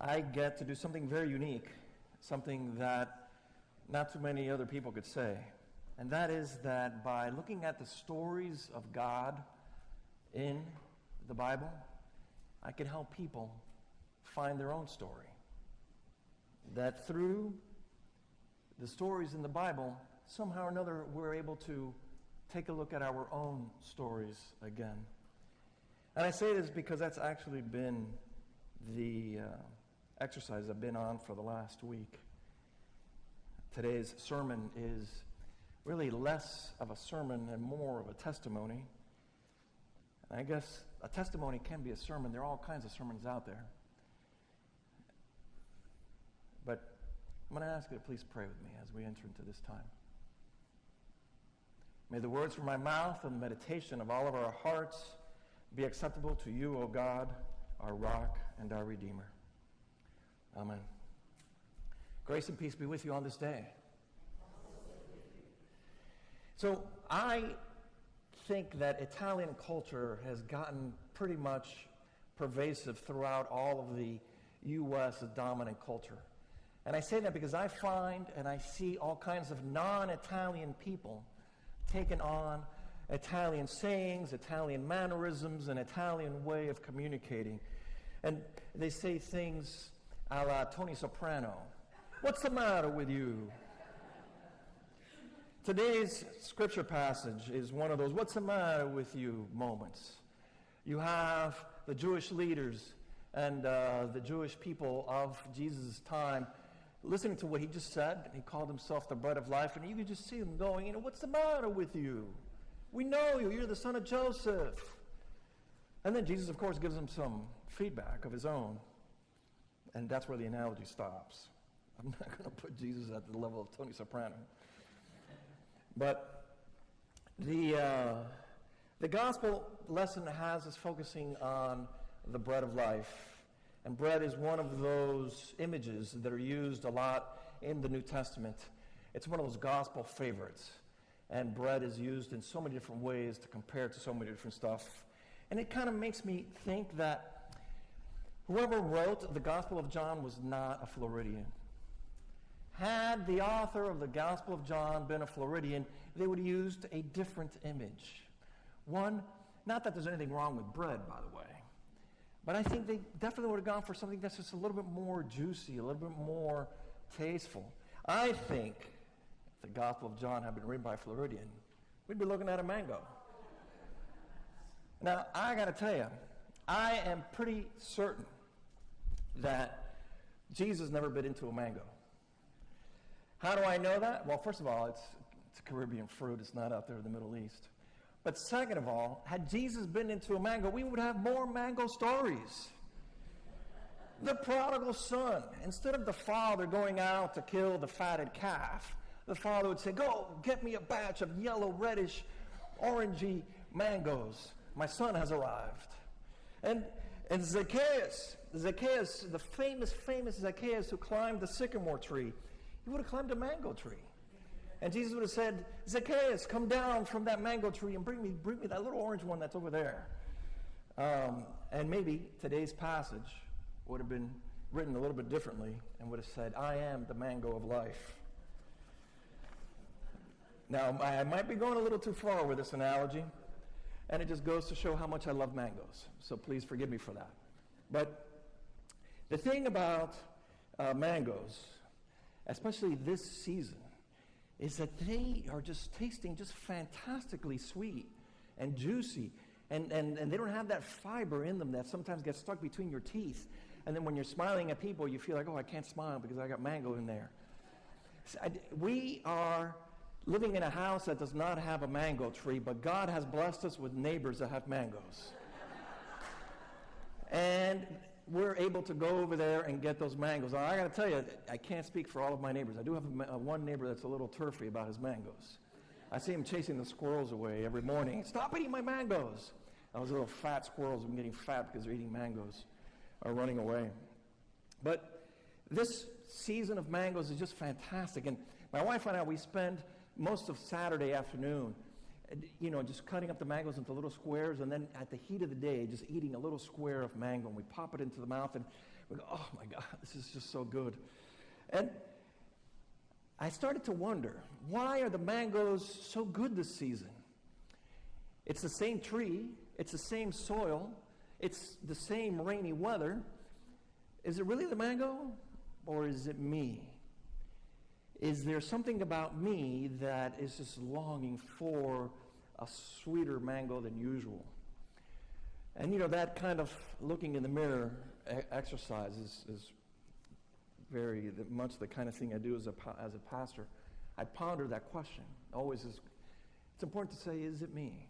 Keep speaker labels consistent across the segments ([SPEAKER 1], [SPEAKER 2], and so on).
[SPEAKER 1] I get to do something very unique, something that not too many other people could say. And that is that by looking at the stories of God in the Bible, I can help people find their own story. That through the stories in the Bible, somehow or another, we're able to take a look at our own stories again. And I say this because that's actually been the exercise I've been on for the last week. Today's sermon is really less of a sermon and more of a testimony. And I guess a testimony can be a sermon. There are all kinds of sermons out there. But I'm going to ask you to please pray with me as we enter into this time. May the words from my mouth and the meditation of all of our hearts be acceptable to you, O God, our rock and our Redeemer. Amen. Grace and peace be with you on this day. So I think that Italian culture has gotten pretty much pervasive throughout all of the U.S. dominant culture. And I say that because I find and I see all kinds of non-Italian people taking on Italian sayings, Italian mannerisms, an Italian way of communicating. And they say things a la Tony Soprano. What's the matter with you? Today's scripture passage is one of those what's the matter with you moments. You have the Jewish leaders and the Jewish people of Jesus' time listening to what he just said. He called himself the bread of life, and you could just see them going, what's the matter with you? We know you. You're the son of Joseph. And then Jesus, of course, gives them some feedback of his own. And that's where the analogy stops. I'm not going to put Jesus at the level of Tony Soprano. But the gospel lesson has us focusing on the bread of life. And bread is one of those images that are used a lot in the New Testament. It's one of those gospel favorites. And bread is used in so many different ways to compare to so many different stuff. And it kind of makes me think that whoever wrote the Gospel of John was not a Floridian. Had the author of the Gospel of John been a Floridian, they would have used a different image. One, not that there's anything wrong with bread, by the way, but I think they definitely would have gone for something that's just a little bit more juicy, a little bit more tasteful. I think if the Gospel of John had been written by a Floridian, we'd be looking at a mango. Now, I got to tell you, I am pretty certain that Jesus never bit into a mango. How do I know that? Well, first of all, it's a Caribbean fruit. It's not out there in the Middle East. But second of all, had Jesus been into a mango, we would have more mango stories. The prodigal son, instead of the father going out to kill the fatted calf, the father would say, go, get me a batch of yellow, reddish, orangey mangoes. My son has arrived. And Zacchaeus, the famous Zacchaeus who climbed the sycamore tree, he would have climbed a mango tree. And Jesus would have said, Zacchaeus, come down from that mango tree and bring me that little orange one that's over there. And maybe today's passage would have been written a little bit differently and would have said, I am the mango of life. Now, I might be going a little too far with this analogy, and it just goes to show how much I love mangoes. So please forgive me for that. But the thing about mangoes, especially this season, is that they are just tasting just fantastically sweet and juicy. And they don't have that fiber in them that sometimes gets stuck between your teeth. And then when you're smiling at people, you feel like, oh, I can't smile because I got mango in there. We are living in a house that does not have a mango tree, but God has blessed us with neighbors that have mangoes. And we're able to go over there and get those mangoes. Now, I got to tell you, I can't speak for all of my neighbors. I do have one neighbor that's a little turfy about his mangoes. I see him chasing the squirrels away every morning. Stop eating my mangoes. Those little fat squirrels have been getting fat because they're eating mangoes are running away. But this season of mangoes is just fantastic. And my wife and I, we spend most of Saturday afternoon, just cutting up the mangoes into little squares, and then at the heat of the day, just eating a little square of mango, and we pop it into the mouth. And We go, oh my God, this is just so good. And I started to wonder, why are the mangoes so good this season? It's the same tree, it's the same soil, it's the same rainy weather. Is it really the mango, or is it me? Is there something about me that is just longing for a sweeter mango than usual? And that kind of looking in the mirror exercise is very much the kind of thing I do as a pastor. I ponder that question. It's important to say, is it me?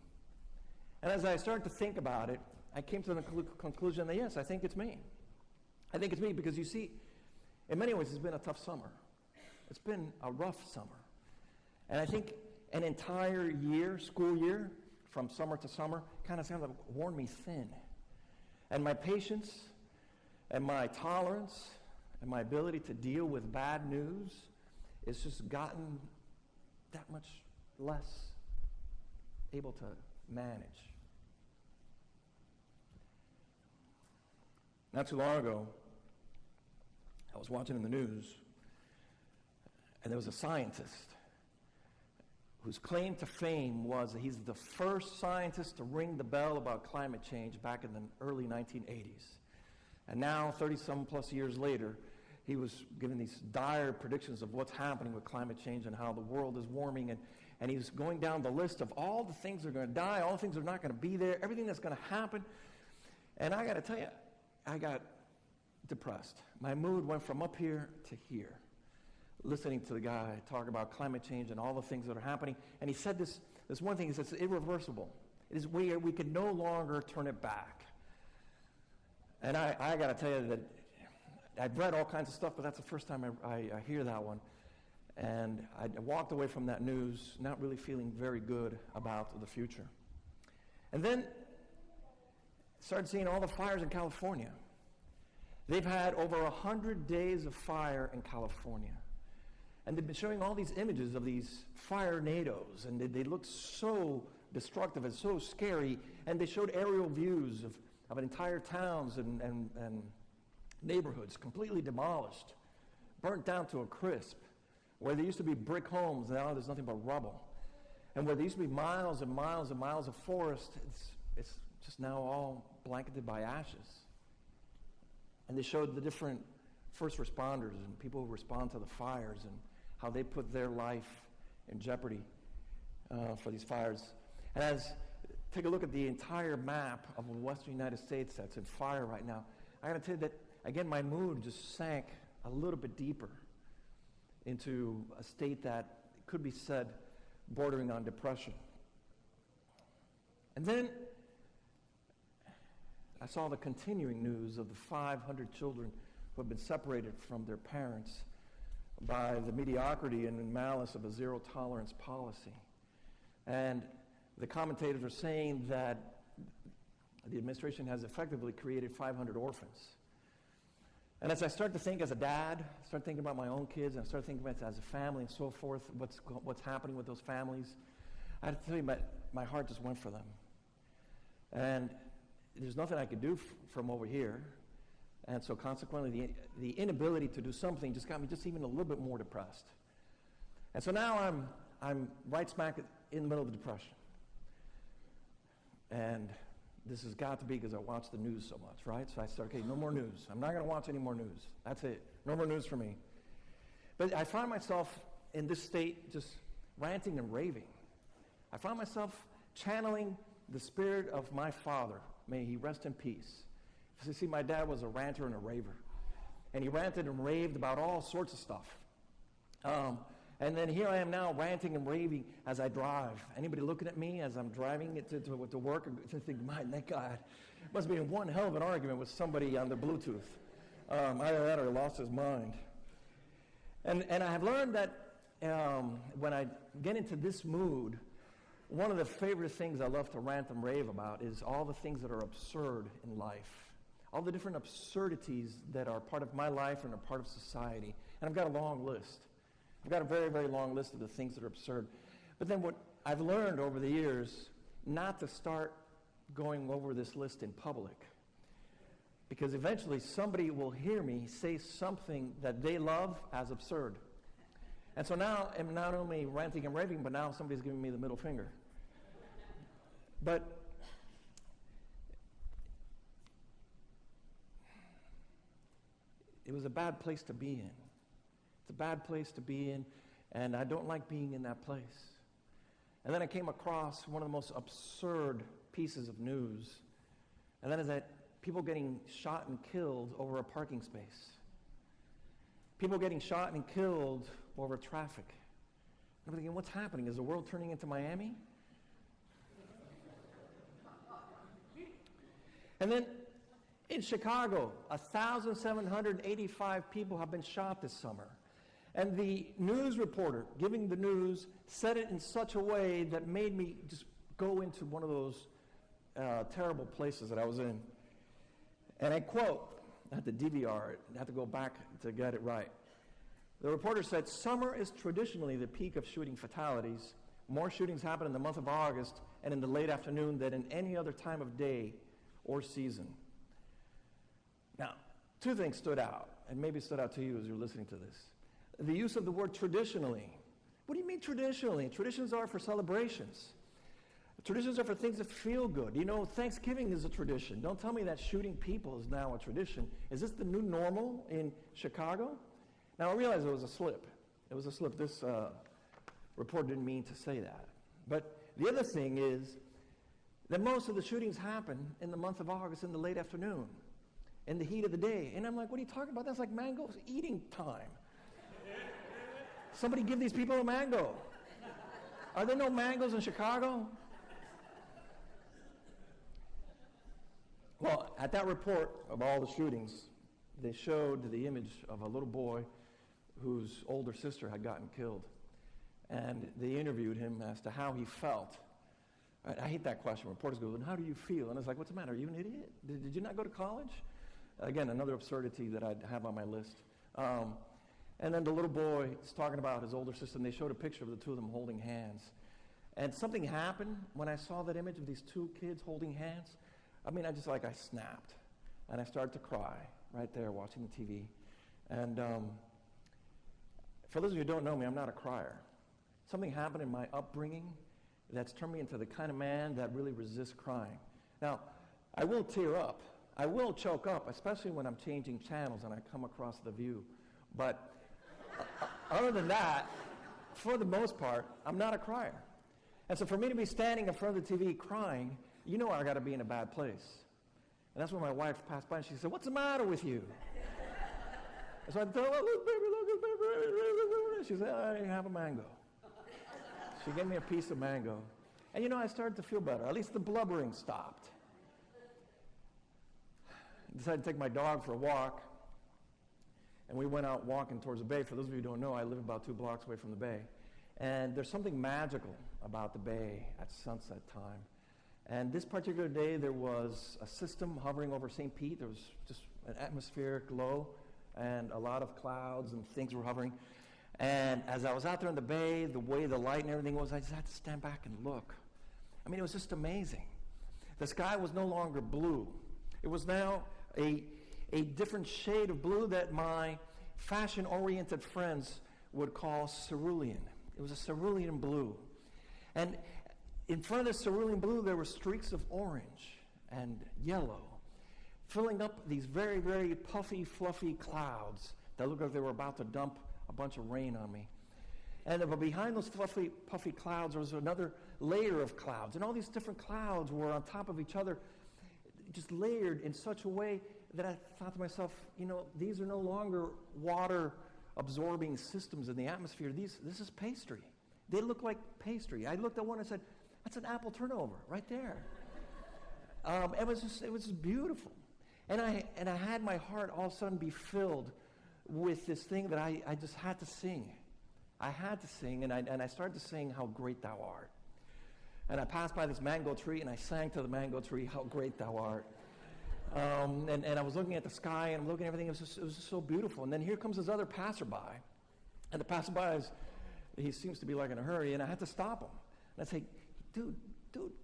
[SPEAKER 1] And as I started to think about it, I came to the conclusion that yes, I think it's me. I think it's me because you see, in many ways, it's been a tough summer. It's been a rough summer. And I think an entire year, school year, from summer to summer, kind of worn me thin. And my patience and my tolerance and my ability to deal with bad news has just gotten that much less able to manage. Not too long ago, I was watching in the news, and there was a scientist whose claim to fame was that he's the first scientist to ring the bell about climate change back in the early 1980s. And now, 30-some plus years later, he was giving these dire predictions of what's happening with climate change and how the world is warming. And he was going down the list of all the things that are going to die, all the things that are not going to be there, everything that's going to happen. And I got to tell you, I got depressed. My mood went from up here to here, listening to the guy talk about climate change and all the things that are happening. And he said this one thing, he says, it's irreversible. It is we can no longer turn it back. And I got to tell you that I've read all kinds of stuff, but that's the first time I hear that one. And I walked away from that news not really feeling very good about the future. And then started seeing all the fires in California. They've had over 100 days of fire in California. And they've been showing all these images of these fire tornadoes, and they look so destructive and so scary. And they showed aerial views of entire towns and neighborhoods completely demolished, burnt down to a crisp. Where there used to be brick homes, now there's nothing but rubble. And where there used to be miles and miles and miles of forest, it's just now all blanketed by ashes. And they showed the different first responders and people who respond to the fires and how they put their life in jeopardy for these fires. And take a look at the entire map of the western United States that's in fire right now. I got to tell you that, again, my mood just sank a little bit deeper into a state that could be said bordering on depression. And then I saw the continuing news of the 500 children who have been separated from their parents by the mediocrity and malice of a zero-tolerance policy. And the commentators are saying that the administration has effectively created 500 orphans. And as I start to think as a dad, I start thinking about my own kids, and I start thinking about as a family and so forth, what's happening with those families, I have to tell you, my heart just went for them. And there's nothing I could do from over here. And so consequently, the inability to do something just got me just even a little bit more depressed. And so now I'm right smack in the middle of the depression. And this has got to be because I watch the news so much, right? So I start, okay, no more news. I'm not going to watch any more news. That's it. No more news for me. But I find myself in this state just ranting and raving. I find myself channeling the spirit of my father. May he rest in peace. You see, my dad was a ranter and a raver. And he ranted and raved about all sorts of stuff. And then here I am now ranting and raving as I drive. Anybody looking at me as I'm driving it to work and think, my God, must be in one hell of an argument with somebody on the Bluetooth. Either that or lost his mind. And I have learned that when I get into this mood, one of the favorite things I love to rant and rave about is all the things that are absurd in life. All the different absurdities that are part of my life and are part of society. And I've got a long list. I've got a very, very long list of the things that are absurd. But then what I've learned over the years, not to start going over this list in public. Because eventually somebody will hear me say something that they love as absurd. And so now I'm not only ranting and raving, but now somebody's giving me the middle finger. But it was a bad place to be in. It's a bad place to be in, and I don't like being in that place. And then I came across one of the most absurd pieces of news, and that is that people getting shot and killed over a parking space. People getting shot and killed over traffic. I'm thinking, what's happening? Is the world turning into Miami? And then in Chicago, 1,785 people have been shot this summer. And the news reporter giving the news said it in such a way that made me just go into one of those terrible places that I was in. And I quote, I had to DVR it, I had to go back to get it right. The reporter said, "Summer is traditionally the peak of shooting fatalities. More shootings happen in the month of August and in the late afternoon than in any other time of day or season." Now, two things stood out, and maybe stood out to you as you're listening to this. The use of the word traditionally. What do you mean traditionally? Traditions are for celebrations. Traditions are for things that feel good. You know, Thanksgiving is a tradition. Don't tell me that shooting people is now a tradition. Is this the new normal in Chicago? Now, I realize it was a slip. It was a slip. This report didn't mean to say that. But the other thing is that most of the shootings happen in the month of August in the late afternoon, in the heat of the day. And I'm like, what are you talking about? That's like mango eating time. Somebody give these people a mango. Are there no mangoes in Chicago? Well, at that report of all the shootings, they showed the image of a little boy whose older sister had gotten killed. And they interviewed him as to how he felt. I hate that question. Reporters go, "And how do you feel?" And it's like, what's the matter? Are you an idiot? Did you not go to college? Again, another absurdity that I have on my list. And then the little boy is talking about his older sister, and they showed a picture of the two of them holding hands. And something happened when I saw that image of these two kids holding hands. I mean, I snapped. And I started to cry right there watching the TV. And for those of you who don't know me, I'm not a crier. Something happened in my upbringing that's turned me into the kind of man that really resists crying. Now, I will tear up. I will choke up, especially when I'm changing channels and I come across The View. But other than that, for the most part, I'm not a crier. And so for me to be standing in front of the TV crying, you know I got to be in a bad place. And that's when my wife passed by and she said, "What's the matter with you?" And so I told her, "Look, baby. She said, "I have a mango." She gave me a piece of mango. And you know, I started to feel better. At least the blubbering stopped. I decided to take my dog for a walk. And we went out walking towards the bay. For those of you who don't know, I live about 2 blocks away from the bay. And there's something magical about the bay at sunset time. And this particular day, there was a system hovering over St. Pete. There was just an atmospheric low and a lot of clouds and things were hovering. And as I was out there in the bay, the way the light and everything was, I just had to stand back and look. I mean, it was just amazing. The sky was no longer blue. It was now a different shade of blue that my fashion-oriented friends would call cerulean. It was a cerulean blue. And in front of this cerulean blue, there were streaks of orange and yellow, filling up these very, very puffy, fluffy clouds that looked like they were about to dump a bunch of rain on me. And behind those fluffy, puffy clouds, there was another layer of clouds. And all these different clouds were on top of each other, just layered in such a way that I thought to myself, you know, these are no longer water-absorbing systems in the atmosphere. This is pastry. They look like pastry. I looked at one and said, "That's an apple turnover right there." It was just beautiful. And I had my heart all of a sudden be filled with this thing that I just had to sing. I had to sing, and I started to sing, "How Great Thou Art." And I passed by this mango tree, and I sang to the mango tree, "How great thou art." And I was looking at the sky, and I'm looking at everything. It was just so beautiful. And then here comes this other passerby. And the passerby he seems to be like in a hurry, and I had to stop him. And I say, dude,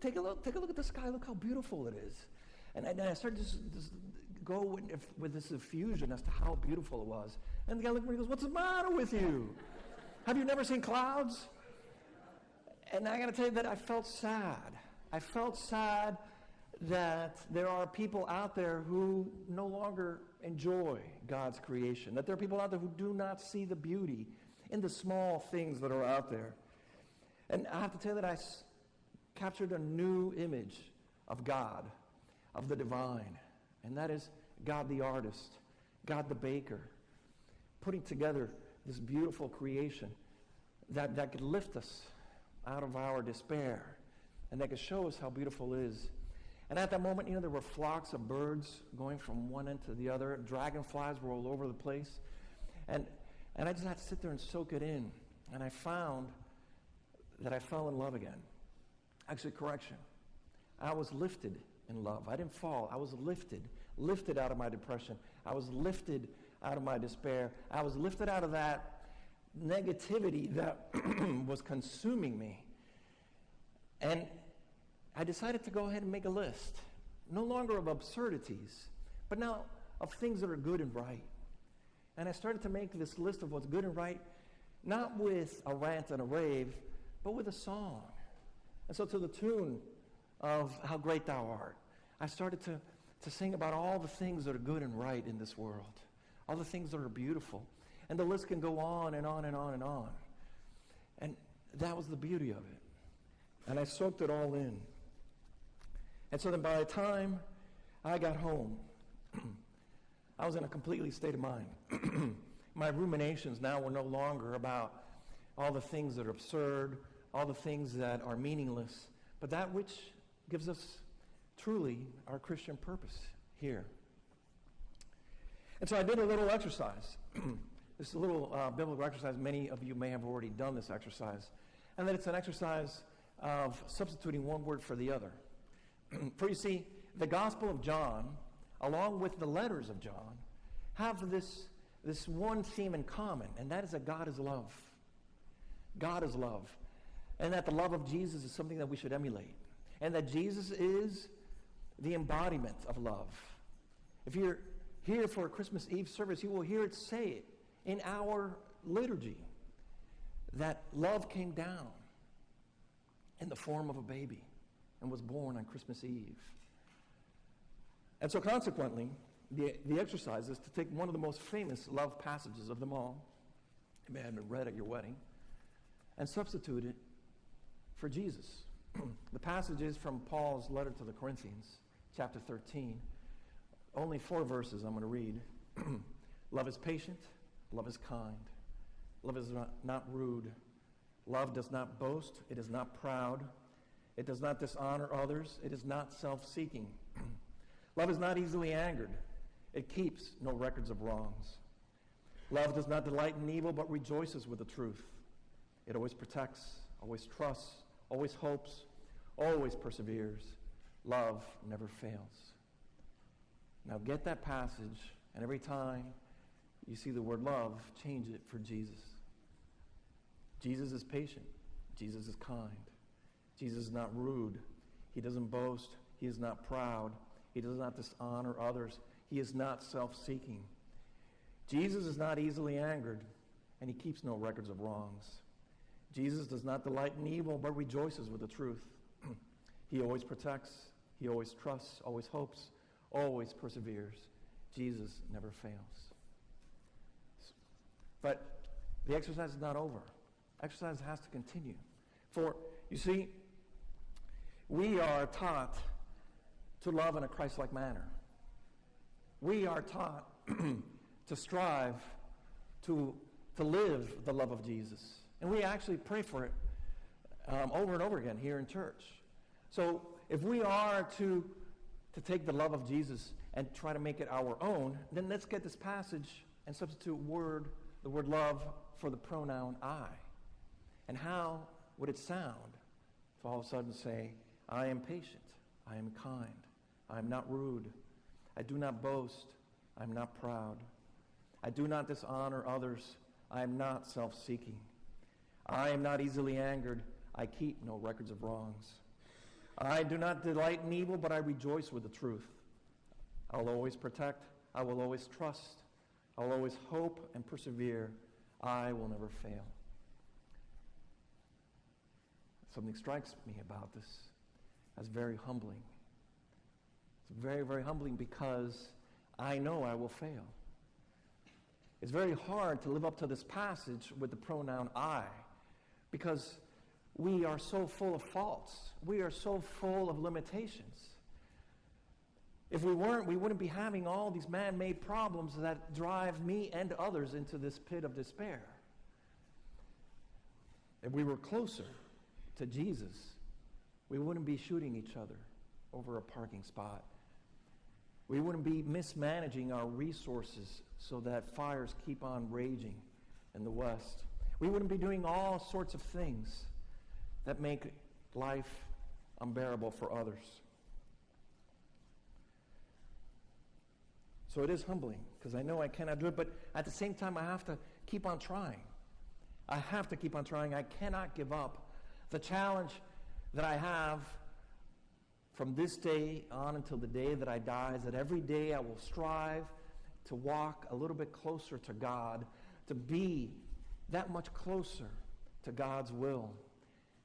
[SPEAKER 1] take a look at the sky. Look how beautiful it is. And I started just go with this effusion as to how beautiful it was. And the guy looked at me and goes, "What's the matter with you? Have you never seen clouds?" And I got to tell you that I felt sad. I felt sad that there are people out there who no longer enjoy God's creation, that there are people out there who do not see the beauty in the small things that are out there. And I have to tell you that I captured a new image of God, of the divine, and that is God the artist, God the baker, putting together this beautiful creation that could lift us out of our despair and that could show us how beautiful it is. And at that moment, there were flocks of birds going from one end to the other. Dragonflies were all over the place. And I just had to sit there and soak it in. And I found that I fell in love again. Actually, correction. I was lifted in love. I didn't fall. I was lifted out of my depression. I was lifted out of my despair. I was lifted out of that negativity that was consuming me. And I decided to go ahead and make a list, no longer of absurdities, but now of things that are good and right. And I started to make this list of what's good and right, not with a rant and a rave, but with a song. And so to the tune of How Great Thou Art, I started to sing about all the things that are good and right in this world, all the things that are beautiful. And the list can go on and on and on and on. And that was the beauty of it. And I soaked it all in. And so then by the time I got home, I was in a completely state of mind. My ruminations now were no longer about all the things that are absurd, all the things that are meaningless, but that which gives us truly our Christian purpose here. And so I did a little exercise. This is a little biblical exercise. Many of you may have already done this exercise. And that it's an exercise of substituting one word for the other. For you see, the Gospel of John, along with the letters of John, have this one theme in common, and that is that God is love. God is love. And that the love of Jesus is something that we should emulate. And that Jesus is the embodiment of love. If you're here for a Christmas Eve service, you will hear it say it in our liturgy, that love came down in the form of a baby and was born on Christmas Eve. And so consequently, the exercise is to take one of the most famous love passages of them all, it may have been read at your wedding, and substitute it for Jesus. The passage is from Paul's letter to the Corinthians, chapter 13. Only 4 verses I'm going to read. Love is patient. Love is kind. Love is not rude. Love does not boast. It is not proud. It does not dishonor others. It is not self-seeking. Love is not easily angered. It keeps no records of wrongs. Love does not delight in evil, but rejoices with the truth. It always protects, always trusts, always hopes, always perseveres. Love never fails. Now get that passage, and every time you see the word love, change it for Jesus. Jesus is patient. Jesus is kind. Jesus is not rude. He doesn't boast. He is not proud. He does not dishonor others. He is not self-seeking. Jesus is not easily angered, and he keeps no records of wrongs. Jesus does not delight in evil, but rejoices with the truth. He always protects. He always trusts, always hopes, always perseveres. Jesus never fails. But the exercise is not over. Exercise has to continue. For, you see, we are taught to love in a Christ-like manner. We are taught to strive to live the love of Jesus. And we actually pray for it over and over again here in church. So if we are to take the love of Jesus and try to make it our own, then let's get this passage and substitute the word love for the pronoun I. And how would it sound to all of a sudden say, I am patient, I am kind, I am not rude, I do not boast, I am not proud, I do not dishonor others, I am not self-seeking, I am not easily angered, I keep no records of wrongs. I do not delight in evil, but I rejoice with the truth. I'll always protect. I will always trust. I will always hope and persevere. I will never fail. Something strikes me about this as very humbling. It's very, very humbling because I know I will fail. It's very hard to live up to this passage with the pronoun I, because we are so full of faults. We are so full of limitations. If we weren't, we wouldn't be having all these man-made problems that drive me and others into this pit of despair. If we were closer to Jesus, we wouldn't be shooting each other over a parking spot. We wouldn't be mismanaging our resources so that fires keep on raging in the West. We wouldn't be doing all sorts of things that make life unbearable for others. So it is humbling, because I know I cannot do it, but at the same time I have to keep on trying. I have to keep on trying. I cannot give up. The challenge that I have from this day on until the day that I die is that every day I will strive to walk a little bit closer to God, to be that much closer to God's will,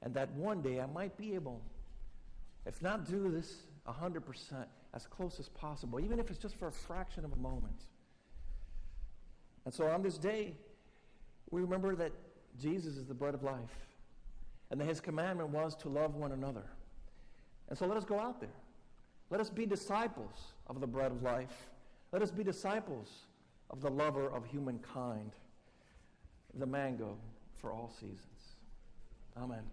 [SPEAKER 1] and that one day I might be able, if not do this 100%, as close as possible, even if it's just for a fraction of a moment. And so on this day, we remember that Jesus is the bread of life, and that his commandment was to love one another. And so let us go out there. Let us be disciples of the bread of life. Let us be disciples of the lover of humankind, the mango for all seasons. Amen.